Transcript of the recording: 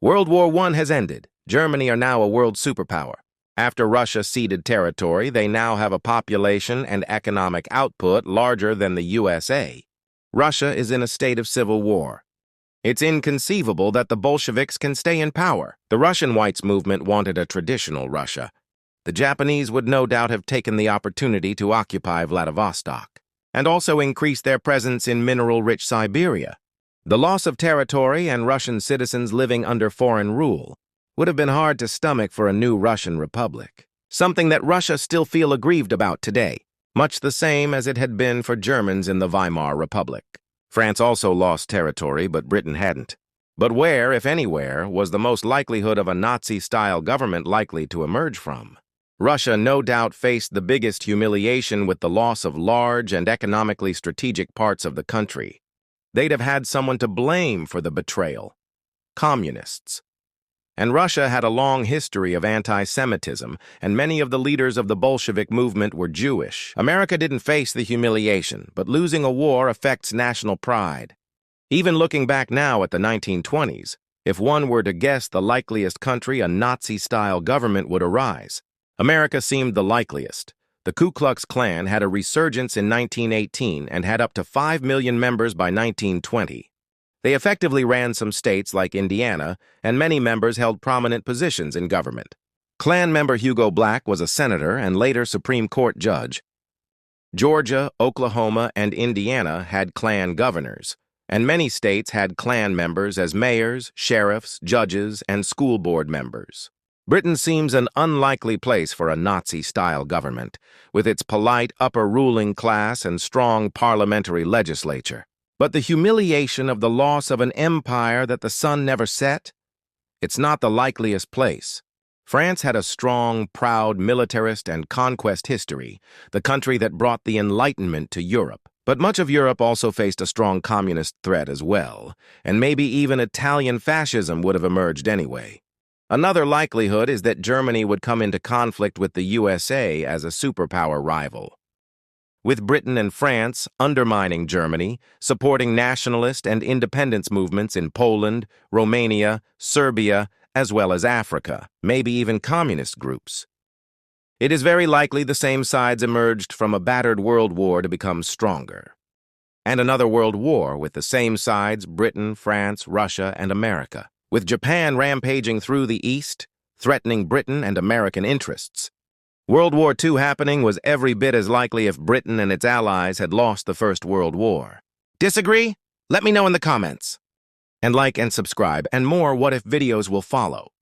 World War I has ended. Germany are now a world superpower. After Russia ceded territory, they now have a population and economic output larger than the USA. Russia is in a state of civil war. It's inconceivable that the Bolsheviks can stay in power. The Russian Whites movement wanted a traditional Russia. The Japanese would no doubt have taken the opportunity to occupy Vladivostok, and also increase their presence in mineral-rich Siberia. The loss of territory and Russian citizens living under foreign rule would have been hard to stomach for a new Russian republic, something that Russia still feel aggrieved about today, much the same as it had been for Germans in the Weimar Republic. France also lost territory, but Britain hadn't. But where, if anywhere, was the most likelihood of a Nazi-style government likely to emerge from? Russia no doubt faced the biggest humiliation with the loss of large and economically strategic parts of the country. They'd have had someone to blame for the betrayal: communists. And Russia had a long history of anti-Semitism, and many of the leaders of the Bolshevik movement were Jewish. America didn't face the humiliation, but losing a war affects national pride. Even looking back now at the 1920s, if one were to guess the likeliest country a Nazi-style government would arise, America seemed the likeliest. The Ku Klux Klan had a resurgence in 1918 and had up to 5 million members by 1920. They effectively ran some states like Indiana, and many members held prominent positions in government. Klan member Hugo Black was a senator and later Supreme Court judge. Georgia, Oklahoma, and Indiana had Klan governors, and many states had Klan members as mayors, sheriffs, judges, and school board members. Britain seems an unlikely place for a Nazi-style government, with its polite upper ruling class and strong parliamentary legislature. But the humiliation of the loss of an empire that the sun never set? It's not the likeliest place. France had a strong, proud militarist and conquest history, the country that brought the Enlightenment to Europe. But much of Europe also faced a strong communist threat as well, and maybe even Italian fascism would have emerged anyway. Another likelihood is that Germany would come into conflict with the USA as a superpower rival, with Britain and France undermining Germany, supporting nationalist and independence movements in Poland, Romania, Serbia, as well as Africa, maybe even communist groups. It is very likely the same sides emerged from a battered world war to become stronger. And another world war with the same sides, Britain, France, Russia, and America, with Japan rampaging through the East, threatening Britain and American interests. World War II happening was every bit as likely if Britain and its allies had lost the First World War. Disagree? Let me know in the comments. And like and subscribe, and more What If videos will follow.